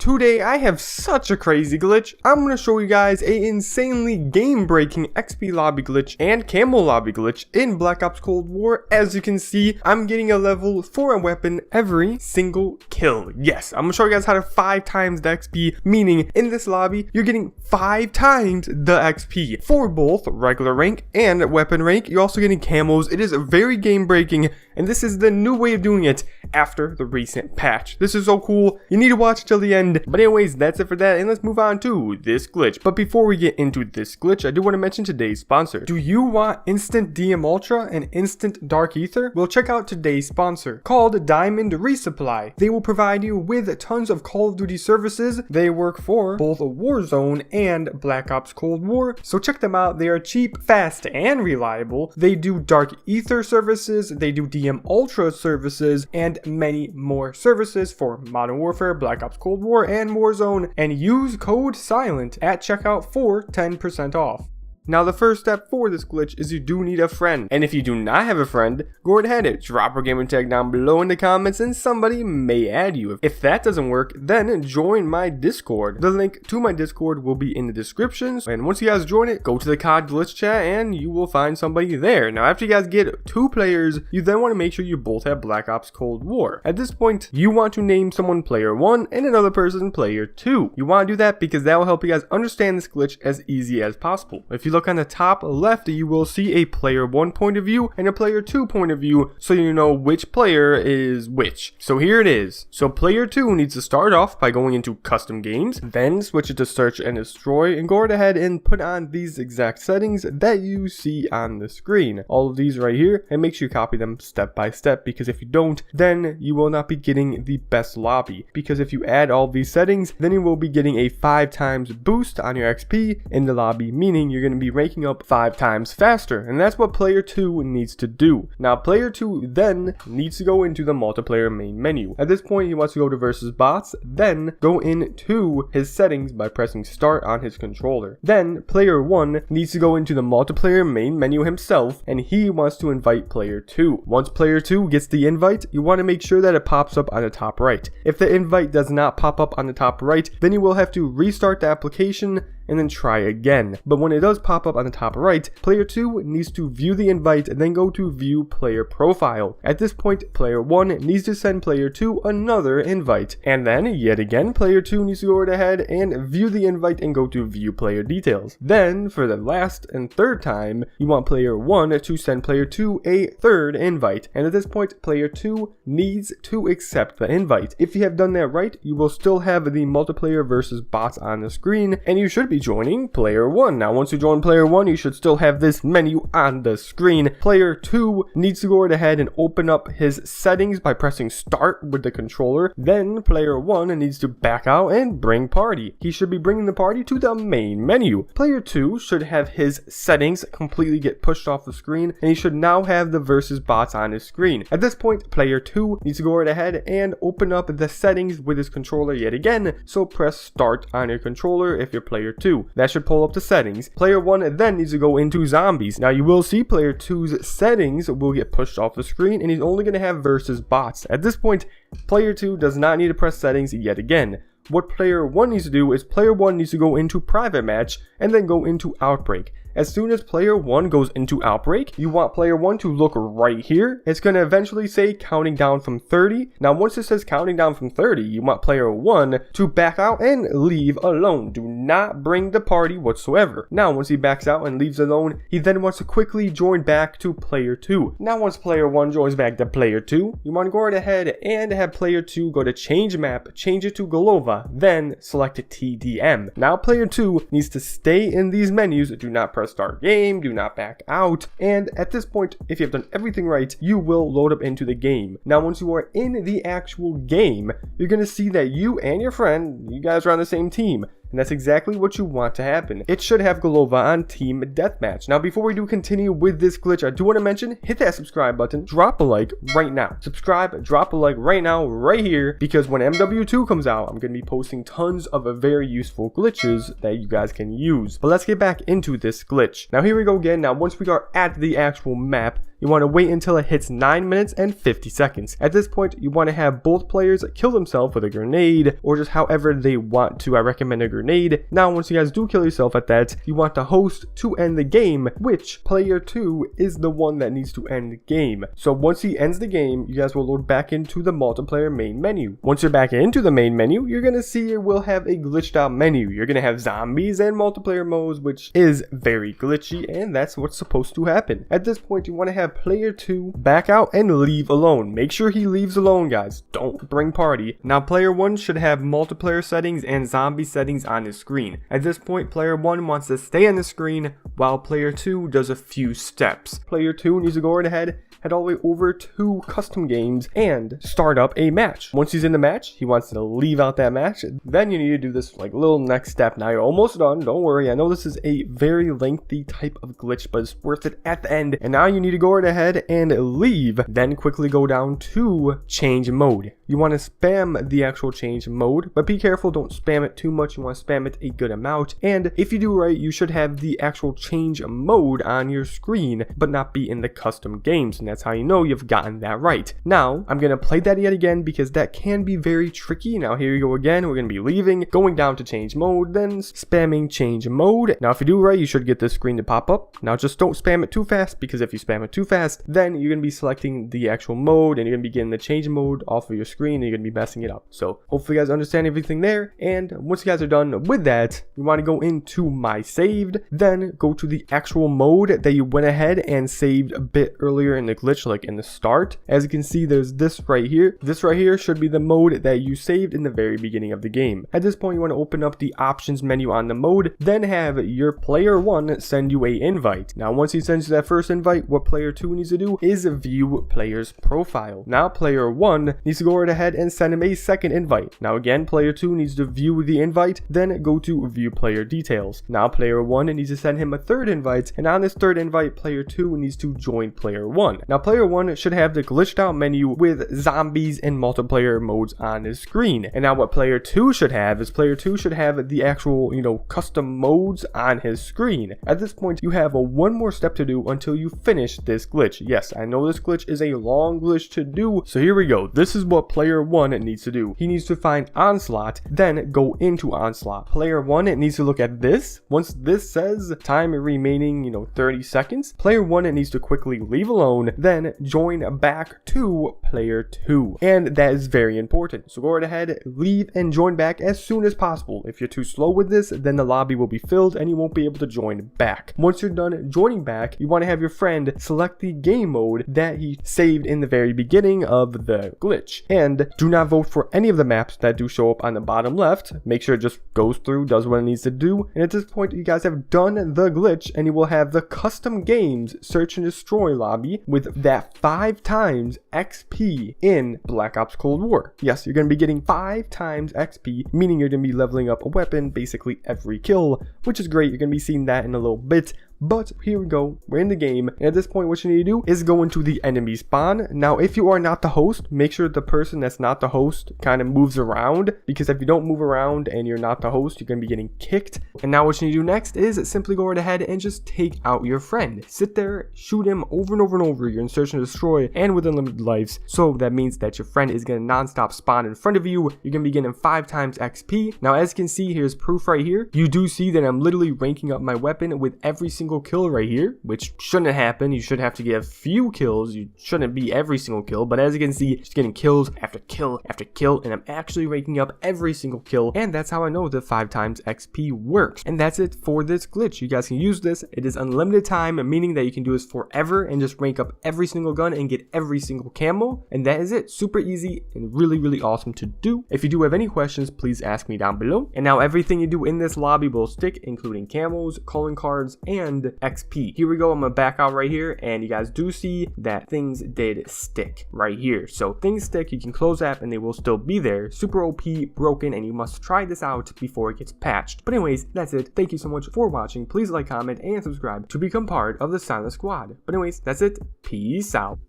Today I have such a crazy glitch. I'm going to show you guys a insanely game-breaking XP lobby glitch and Camo lobby glitch in Black Ops Cold War. As you can see, I'm getting a level for a weapon every single kill. Yes, I'm going to show you guys how to 5 times the XP, meaning in this lobby, you're getting 5 times the XP for both regular rank and weapon rank. You're also getting camos. It is very game-breaking, and this is the new way of doing it after the recent patch. This is so cool. You need to watch till the end. But anyways, that's it for that, and let's move on to this glitch. But before we get into this glitch, I do want to mention today's sponsor. Do you want instant DM Ultra and instant Dark Ether? Well, check out today's sponsor, called Diamond Resupply. They will provide you with tons of Call of Duty services. They work for both Warzone and Black Ops Cold War, so check them out. They are cheap, fast, and reliable. They do Dark Ether services, they do DM Ultra services, and many more services for Modern Warfare, Black Ops Cold War, and Warzone, and use code SILENT at checkout for 10% off. Now the first step for this glitch is you do need a friend, and if you do not have a friend, go ahead and drop our gamer tag down below in the comments and somebody may add you. If that doesn't work, then join my Discord. The link to my Discord will be in the description, and once you guys join it, go to the COD glitch chat and you will find somebody there. Now after you guys get 2 players, you then want to make sure you both have Black Ops Cold War. At this point, you want to name someone player 1 and another person player 2. You want to do that because that will help you guys understand this glitch as easy as possible. If you look on the top left, you will see a player 1 point of view and a player 2 point of view, so you know which player is which. So here it is. So player 2 needs to start off by going into custom games, then switch it to search and destroy, and go right ahead and put on these exact settings that you see on the screen. All of these right here, and make sure you copy them step by step, because if you don't, then you will not be getting the best lobby. Because if you add all these settings, then you will be getting a 5 times boost on your XP in the lobby, meaning you're going to be ranking up 5 times faster, and that's what player 2 needs to do. Now player 2 then needs to go into the multiplayer main menu. At this point, he wants to go to versus bots, then go into his settings by pressing start on his controller. Then player 1 needs to go into the multiplayer main menu himself, and he wants to invite player 2. Once player 2 gets the invite, you want to make sure that it pops up on the top right. If the invite does not pop up on the top right, then you will have to restart the application and then try again. But when it does pop up on the top right, player 2 needs to view the invite and then go to view player profile. At this point, player 1 needs to send player 2 another invite, and then yet again player 2 needs to go right ahead and view the invite and go to view player details. Then for the last and third time, you want player 1 to send player 2 a third invite, and at this point player 2 needs to accept the invite. If you have done that right, you will still have the multiplayer versus bots on the screen, and you should be joining player 1. Now once you join player 1, you should still have this menu on the screen. Player 2 needs to go right ahead and open up his settings by pressing start with the controller. Then player 1 needs to back out and bring party. He should be bringing the party to the main menu. Player 2 should have his settings completely get pushed off the screen, and he should now have the versus bots on his screen. At this point, player 2 needs to go right ahead and open up the settings with his controller yet again, so press start on your controller if you're player 2. That should pull up the settings. Player 1 then needs to go into zombies. Now you will see player 2's settings will get pushed off the screen, and he's only going to have versus bots. At this point, player 2 does not need to press settings yet again. What player 1 needs to do is player 1 needs to go into private match and then go into outbreak. As soon as player 1 goes into outbreak, you want player 1 to look right here. It's going to eventually say counting down from 30. Now once it says counting down from 30, you want player 1 to back out and leave alone. Do not bring the party whatsoever. Now once he backs out and leaves alone, he then wants to quickly join back to player 2. Now once player 1 joins back to player 2, you want to go right ahead and have player 2 go to change map, change it to Golova, then select TDM. Now player 2 needs to stay in these menus. Do not press start game, do not back out, and at this point, if you have done everything right, you will load up into the game. Now once you are in the actual game, you're going to see that you and your friend, you guys are on the same team. And that's exactly what you want to happen. It should have Golova on Team Deathmatch. Now before we do continue with this glitch, I do want to mention, hit that subscribe button, drop a like right now. Subscribe, drop a like right now, right here, because when MW2 comes out, I'm going to be posting tons of very useful glitches that you guys can use. But let's get back into this glitch. Now here we go again. Now once we are at the actual map, you want to wait until it hits 9 minutes and 50 seconds. At this point, you want to have both players kill themselves with a grenade or just however they want to. I recommend a grenade. Now, once you guys do kill yourself at that, you want the host to end the game, which player 2 is the one that needs to end the game. So once he ends the game, you guys will load back into the multiplayer main menu. Once you're back into the main menu, you're going to see it will have a glitched out menu. You're going to have zombies and multiplayer modes, which is very glitchy, and that's what's supposed to happen. At this point, you want to have player 2 back out and leave alone. Make sure he leaves alone, guys. Don't bring party. Now, player 1 should have multiplayer settings and zombie settings on his screen. At this point, player 1 wants to stay on the screen while player 2 does a few steps. Player 2 needs to go right ahead, head all the way over to custom games and start up a match. Once he's in the match, he wants to leave out that match. Then you need to do this like little next step. Now you're almost done, don't worry. I know this is a very lengthy type of glitch, but it's worth it at the end. And now you need to go right ahead and leave, then quickly go down to change mode. You want to spam the actual change mode, but be careful, don't spam it too much. You want to spam it a good amount. And if you do right, you should have the actual change mode on your screen, but not be in the custom games. And that's how you know you've gotten that right. Now, I'm going to play that yet again because that can be very tricky. Now, here you go again. We're going to be leaving, going down to change mode, then spamming change mode. Now, if you do right, you should get this screen to pop up. Now, just don't spam it too fast, because if you spam it too fast, then you're going to be selecting the actual mode and you're going to be getting the change mode off of your screen and you're going to be messing it up. So, hopefully you guys understand everything there. And once you guys are done with that, you want to go into my saved, then go to the actual mode that you went ahead and saved a bit earlier in the glitch, like in the start. As you can see, there's this right here. This right here should be the mode that you saved in the very beginning of the game. At this point, you want to open up the options menu on the mode, then have your player 1 send you a invite. Now, once he sends you that first invite, what player 2 needs to do is view player's profile. Now, player 1 needs to go right ahead and send him a second invite. Now, again, player 2 needs to view the invite, then go to view player details. Now, player 1 needs to send him a third invite, and on this third invite, player 2 needs to join player 1. Now, player 1 should have the glitched out menu with zombies and multiplayer modes on his screen. And now what player 2 should have is player 2 should have the actual, custom modes on his screen. At this point, you have one more step to do until you finish this glitch. Yes, I know this glitch is a long glitch to do, so here we go. This is what player 1 needs to do. He needs to find Onslaught, then go into Onslaught. Player 1 needs to look at this. Once this says time remaining, 30 seconds, player 1 needs to quickly leave alone, then join back to player 2. And that is very important. So go right ahead, leave and join back as soon as possible. If you're too slow with this, then the lobby will be filled and you won't be able to join back. Once you're done joining back, you want to have your friend select the game mode that he saved in the very beginning of the glitch. And do not vote for any of the maps that do show up on the bottom left. Make sure it just goes through, does what it needs to do. And at this point, you guys have done the glitch and you will have the custom games search and destroy lobby with that 5 times XP in Black Ops Cold War. Yes, you're going to be getting 5 times XP, meaning you're going to be leveling up a weapon basically every kill, which is great. You're going to be seeing that in a little bit. But here we go, we're in the game, and at this point what you need to do is go into the enemy spawn. Now, if you are not the host, make sure the person that's not the host kind of moves around, because if you don't move around and you're not the host, you're going to be getting kicked. And now what you need to do next is simply go right ahead and just take out your friend. Sit there, shoot him over and over and over. You're in search and destroy and with unlimited lives, so that means that your friend is going to non-stop spawn in front of you. You're going to be getting 5 times XP. Now, as you can see, here's proof right here. You do see that I'm literally ranking up my weapon with every single kill right here, which shouldn't happen. You should have to get a few kills. You shouldn't be every single kill, but as you can see, just getting kills after kill after kill, and I'm actually ranking up every single kill, and that's how I know the 5 times XP works. And that's it for this glitch. You guys can use this. It is unlimited time, meaning that you can do this forever and just rank up every single gun and get every single camo, and that is it. Super easy and really awesome to do. If you do have any questions, please ask me down below. And now everything you do in this lobby will stick, including camos, calling cards, and XP. Here we go. I'm gonna back out right here, and you guys do see that things did stick right here. So things stick. You can close app and they will still be there. Super OP, broken, and you must try this out before it gets patched. But anyways, that's it. Thank you so much for watching. Please like, comment, and subscribe to become part of the Silent Squad. But anyways, that's it. Peace out.